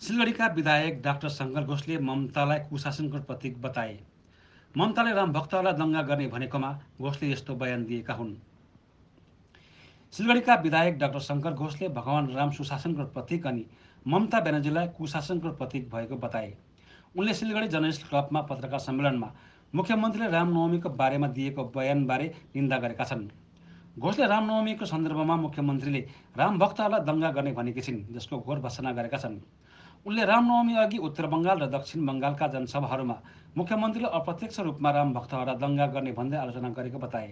सिलगढीका विधायक डाक्टर शङ्कर घोषले ममतालाई कुशासनको प्रतीक बताए। ममताले राम भक्तहरूलाई दङ्गा गर्ने भनेकोमा घोषले यस्तो बयान दिएका हुन्। सिलगढीका विधायक डाक्टर शङ्कर घोषले भगवान राम सुशासनको प्रतीक अनि ममता ब्यानर्जीलाई कुशासनको प्रतीक भएको बताए। उनले सिलगढी जर्नलिस्ट क्लबमा पत्रकार सम्मेलनमा मुख्यमन्त्रीले रामनवमीको बारेमा दिएको बयानबारे निन्दा गरेका छन्। घोषले रामनवमीको सन्दर्भमा मुख्यमन्त्रीले राम भक्तहरूलाई दङ्गा गर्ने भनेकी छिन्, जसको घोर भर्त्सना गरेका छन्। उनले रामनवमी अघि उत्तर बङ्गाल र दक्षिण बङ्गालका जनसभाहरूमा मुख्यमन्त्रीले अप्रत्यक्ष रूपमा राम भक्तहरूलाई दङ्गा गर्ने भन्दै आलोचना गरेको बताए।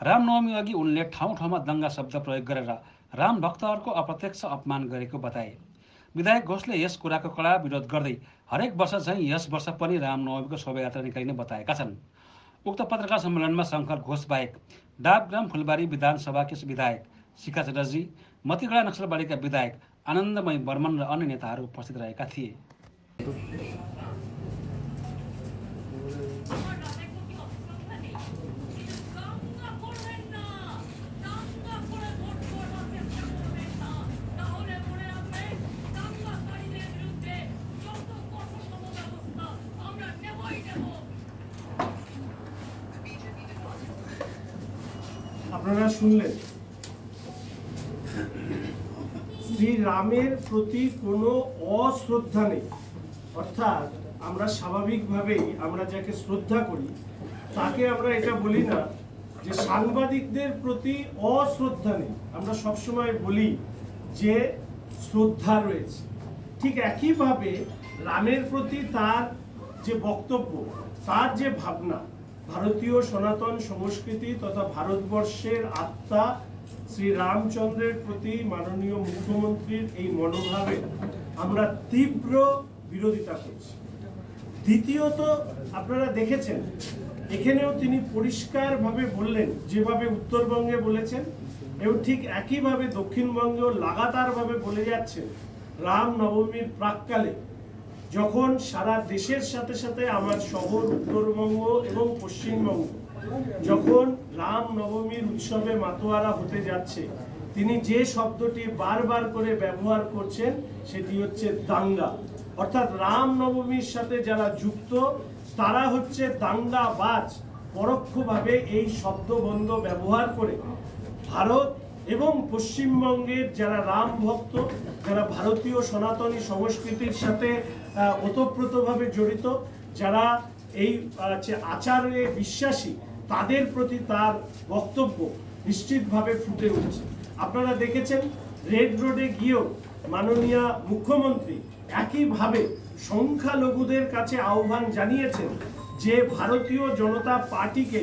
रामनवमी अघि उनले ठाउँ ठाउँमा दङ्गा शब्द प्रयोग गरेर राम भक्तहरूको अप्रत्यक्ष अपमान गरेको बताए। विधायक घोषले यस कुराको कडा विरोध गर्दै हरेक वर्ष झैँ यस वर्ष पनि रामनवमीको शोभायात्रा निकालिने बताएका छन्। उक्त पत्रकार सम्मेलनमा शङ्कर घोष बाहेक डाबग्राम फुलबारी विधानसभाका विधायक शिखा च्याटर्जी, मतिगढा नक्सलबारीका विधायक आनन्दमय बर्मन र अन्य नेताहरू उपस्थित रहेका थिए। আপনারা শুনলেন শ্রী রামের প্রতি কোনো অশ্রদ্ধা নেই, অর্থাৎ আমরা স্বাভাবিকভাবেই আমরা যাকে শ্রদ্ধা করি তাকে আমরা এটা বলি না যে সাংবাদিকদের প্রতি অশ্রদ্ধা নেই, আমরা সবসময় বলি যে শ্রদ্ধা রয়েছে। ঠিক একইভাবে রামের প্রতি তার যে বক্তব্য, তার যে ভাবনা, ভারতীয় সনাতন সংস্কৃতি তথা ভারতবর্ষের আত্মা শ্রী রামচন্দ্রের প্রতি মাননীয় মুখ্যমন্ত্রীর এই মনোভাবে আমরা তীব্র বিরোধিতা করছি। দ্বিতীয়ত, আপনারা দেখেছেন এখানেও তিনি পরিষ্কারভাবে বললেন, যেভাবে উত্তরবঙ্গে বলেছেন এবং ঠিক একইভাবে দক্ষিণবঙ্গেও লাগাতারভাবে বলে যাচ্ছেন রাম নবমীর প্রাক্কালে, যখন সারা দেশের সাথে সাথে আমার শহর উত্তরবঙ্গ এবং পশ্চিমবঙ্গ যখন রাম নবমীর উৎসবে মাতোয়ারা হতে যাচ্ছে, তিনি যে শব্দটি বারবার করে ব্যবহার করছেন সেটি হচ্ছে দাঙ্গা। অর্থাৎ রাম নবমীর সাথে যারা যুক্ত তারা হচ্ছে দাঙ্গাবাজ। পরোক্ষভাবে এই শব্দবন্ধ ব্যবহার করে ভারত এবং পশ্চিমবঙ্গের যারা রাম ভক্ত, যারা ভারতীয় সনাতনী সংস্কৃতির সাথে ওতপ্রোতভাবে জড়িত, যারা এই আচারে বিশ্বাসী, তাদের প্রতি তার বক্তব্য নিশ্চিতভাবে ফুটে উঠছে। আপনারা দেখেছেন রেড রোডে গিয়েও মাননীয় মুখ্যমন্ত্রী একইভাবে সংখ্যালঘুদের কাছে আহ্বান জানিয়েছেন যে ভারতীয় জনতা পার্টিকে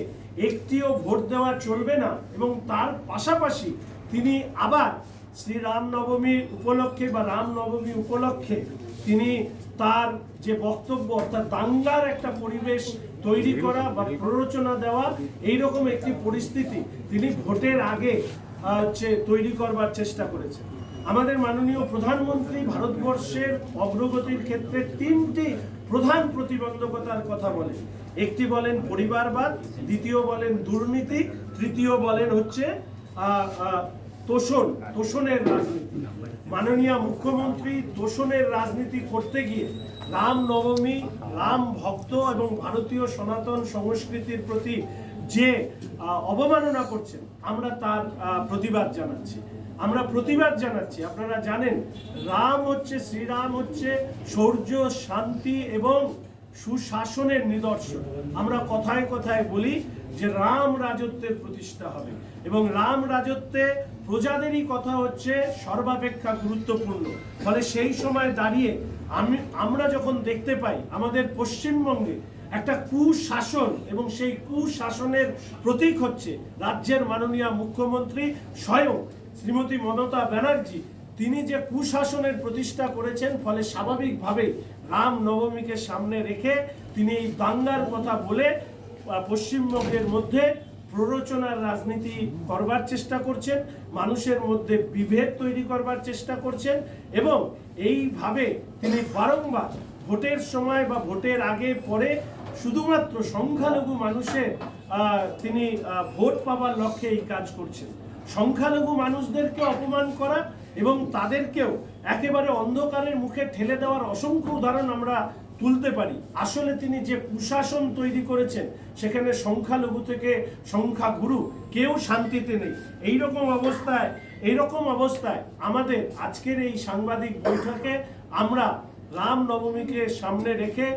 একটিও ভোট দেওয়া চলবে না, এবং তার পাশাপাশি তিনি আবার শ্রী রামনবমী উপলক্ষে বা রামনবমী উপলক্ষে তিনি তার যে বক্তব্য, অর্থাৎ দাঙ্গার একটা পরিবেশ তৈরি করা বা প্ররোচনা দেওয়া, এইরকম একটি পরিস্থিতি তিনি ভোটের আগে তৈরি করবার চেষ্টা করেছেন। আমাদের মাননীয় প্রধানমন্ত্রী ভারতবর্ষের অগ্রগতির ক্ষেত্রে তিনটি প্রধান প্রতিবন্ধকতার কথা বলেন। একটি বলেন পরিবারবাদ, দ্বিতীয় বলেন দুর্নীতি, তৃতীয় বলেন হচ্ছে তোষণের রাজনীতি। মাননীয় মুখ্যমন্ত্রী তোষণের রাজনীতি করতে গিয়ে রাম নবমী, রাম ভক্ত এবং ভারতীয় সনাতন সংস্কৃতির প্রতি যে অবমাননা করছেন, আমরা তার প্রতিবাদ জানাচ্ছি। আপনারা জানেন রাম হচ্ছে, শ্রীরাম হচ্ছে শৌর্য, শান্তি এবং সুশাসনের নিদর্শন। আমরা কথায় কথায় বলি যে রাম রাজত্বের প্রতিষ্ঠা হবে, এবং রাম রাজত্বে প্রজাদেরই কথা হচ্ছে সর্বাপেক্ষা গুরুত্বপূর্ণ। ফলে সেই সময় দাঁড়িয়ে আমরা যখন দেখতে পাই আমাদের পশ্চিমবঙ্গে একটা কুশাসন, এবং সেই কুশাসনের প্রতীক হচ্ছে রাজ্যের মাননীয় মুখ্যমন্ত্রী স্বয়ং শ্রীমতী মমতা ব্যানার্জি, তিনি যে কুশাসনের প্রতিষ্ঠা করেছেন, ফলে স্বাভাবিকভাবে রাম নবমীকে সামনে রেখে তিনি এই দাঙ্গার কথা বলে পশ্চিমবঙ্গের মধ্যে প্ররোচনার রাজনীতি করবার চেষ্টা করছেন, মানুষের মধ্যে বিভেদ তৈরি করবার চেষ্টা করছেন, এবং এইভাবে তিনি বারংবার ভোটের সময় বা ভোটের আগে পরে শুধুমাত্র সংখ্যালঘু মানুষের তিনি ভোট পাবার লক্ষ্যে এই কাজ করছেন। সংখ্যালঘু মানুষদেরকে অপমান করা এবং তাদেরকেও একেবারে অন্ধকারের মুখে ঠেলে দেওয়ার অসংখ্য উদাহরণ আমরা তুলতে পারি। আসলে তিনি যে কুশাসন তৈরি করেছেন, সেখানে সংখ্যালঘু থেকে সংখ্যাগুরু কেউ শান্তিতে নেই। এইরকম অবস্থায় আমাদের আজকের এই সাংবাদিক বৈঠকে আমরা রামনবমীকে সামনে রেখে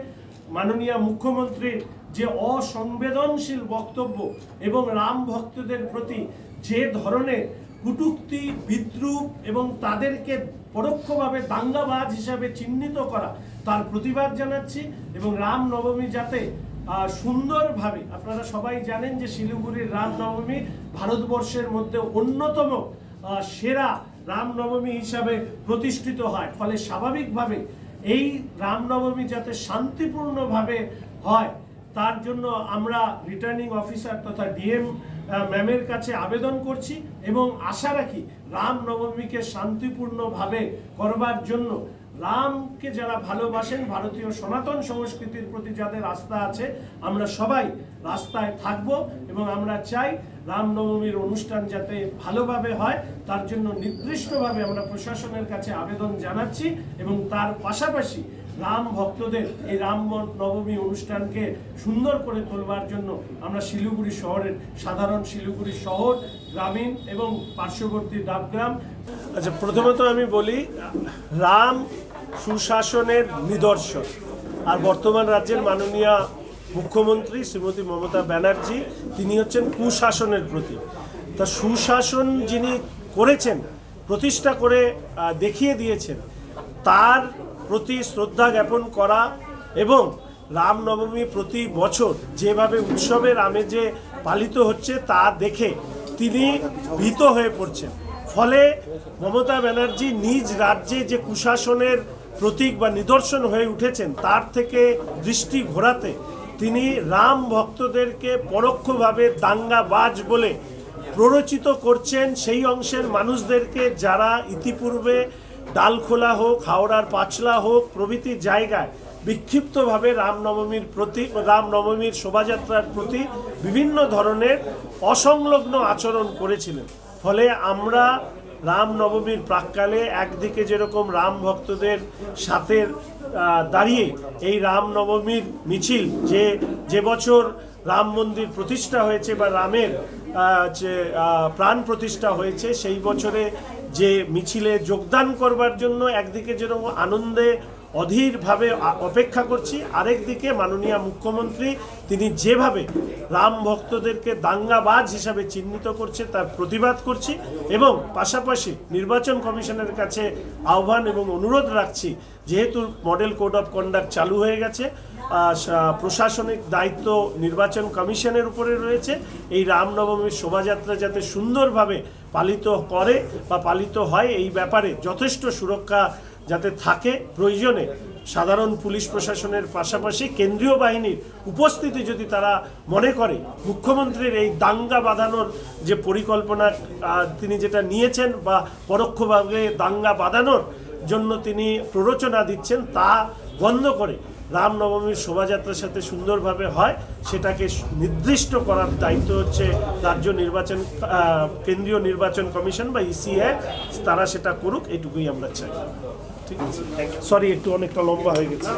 মাননীয় মুখ্যমন্ত্রীর যে অসংবেদনশীল বক্তব্য এবং রাম ভক্তদের প্রতি যে ধরনের কটূক্তি, বিদ্রূপ এবং তাদেরকে পরোক্ষভাবে দাঙ্গাবাজ হিসাবে চিহ্নিত করা, তার প্রতিবাদ জানাচ্ছি। এবং রামনবমী যাতে সুন্দরভাবে, আপনারা সবাই জানেন যে শিলিগুড়ির রামনবমী ভারতবর্ষের মধ্যে অন্যতম সেরা রামনবমী হিসাবে প্রতিষ্ঠিত হয়। ফলে স্বাভাবিকভাবে এই রামনবমী যাতে শান্তিপূর্ণভাবে হয়, তার জন্য আমরা রিটার্নিং অফিসার তথা ডিএম ম্যামের কাছে আবেদন করছি এবং আশা রাখি রামনবমীকে শান্তিপূর্ণভাবে করবার জন্য রামকে যারা ভালোবাসেন, ভারতীয় সনাতন সংস্কৃতির প্রতি যাদের আস্থা আছে, আমরা সবাই রাস্তায় থাকব এবং আমরা চাই রামনবমীর অনুষ্ঠান যাতে ভালোভাবে হয়, তার জন্য নির্দিষ্টভাবে আমরা প্রশাসনের কাছে আবেদন জানাচ্ছি। এবং তার পাশাপাশি রাম ভক্তদের এই রাম নবমী অনুষ্ঠানকে সুন্দর করে তোলবার জন্য আমরা শিলিগুড়ি শহরের শিলিগুড়ি শহর, গ্রামীণ এবং পার্শ্ববর্তী ডাবগ্রাম। আচ্ছা, প্রথমত আমি বলি, রাম সুশাসনের নিদর্শন। আর বর্তমান রাজ্যের মাননীয় মুখ্যমন্ত্রী শ্রীমতী মমতা ব্যানার্জি, তিনি হচ্ছেন কুশাসনের প্রতীক। তা সুশাসন যিনি করেছেন, প্রতিষ্ঠা করে দেখিয়ে দিয়েছেন, তার প্রতি শ্রদ্ধা জ্ঞাপন করা এবং রামনবমী প্রতি বছর যেভাবে উৎসবের আমেজে পালিত হচ্ছে তা দেখে তিনি ভীত হয়ে পড়ছেন। ফলে মমতা ব্যানার্জি নিজ রাজ্যে যে কুশাসনের প্রতীক বা নিদর্শন হয়ে উঠেছেন, তার থেকে দৃষ্টি ঘোরাতে তিনি রাম ভক্তদেরকে পরোক্ষভাবে দাঙ্গাবাজ বলে প্ররোচিত করছেন সেই অংশের মানুষদেরকে যারা ইতিপূর্বে ডালখোলা হোক, হাওড়ার পাঁচলা হোক প্রভৃতি জায়গায় বিক্ষিপ্তভাবে রামনবমীর শোভাযাত্রার প্রতি বিভিন্ন ধরনের অসংলগ্ন আচরণ করেছিলেন। ফলে আমরা রামনবমীর প্রাক্কালে একদিকে যেরকম রাম ভক্তদের সাথে দাঁড়িয়ে এই রামনবমীর মিছিল, যে বছর রাম মন্দির প্রতিষ্ঠা হয়েছে বা রামের যে প্রাণ প্রতিষ্ঠা হয়েছে, সেই বছরে যে মিছিলে যোগদান করবার জন্য একদিকে যেরকম আনন্দে অধীরভাবে অপেক্ষা করছি, আরেকদিকে মাননীয় মুখ্যমন্ত্রী তিনি যেভাবে রাম ভক্তদেরকে দাঙ্গাবাজ হিসাবে চিহ্নিত করছে তার প্রতিবাদ করছি। এবং পাশাপাশি নির্বাচন কমিশনের কাছে আহ্বান এবং অনুরোধ রাখছি, যেহেতু মডেল কোড অফ কন্ডাক্ট চালু হয়ে গেছে, প্রশাসনিক দায়িত্ব নির্বাচন কমিশনের উপরে রয়েছে, এই রামনবমীর শোভাযাত্রা যাতে সুন্দরভাবে পালিত করে বা পালিত হয় এই ব্যাপারে যথেষ্ট সুরক্ষা যাতে থাকে। প্রয়োজনে সাধারণ পুলিশ প্রশাসনের পাশাপাশি কেন্দ্রীয় বাহিনীর উপস্থিতি যদি তারা মনে করে মুখ্যমন্ত্রীর এই দাঙ্গা বাঁধানোর যে পরিকল্পনা তিনি যেটা নিয়েছেন বা পরোক্ষভাবে দাঙ্গা বাঁধানোর জন্য তিনি প্ররোচনা দিচ্ছেন, তা বন্ধ করে রামনবমীর শোভাযাত্রার সাথে সুন্দরভাবে হয় সেটাকে নির্দিষ্ট করার দায়িত্ব হচ্ছে রাজ্য নির্বাচন কেন্দ্রীয় নির্বাচন কমিশন বা ইসিএ, তারা সেটা করুক, এটুকুই আমরা চাই। ঠিক আছে, সরি একটু অনেকটা লম্বা হয়ে গেছে।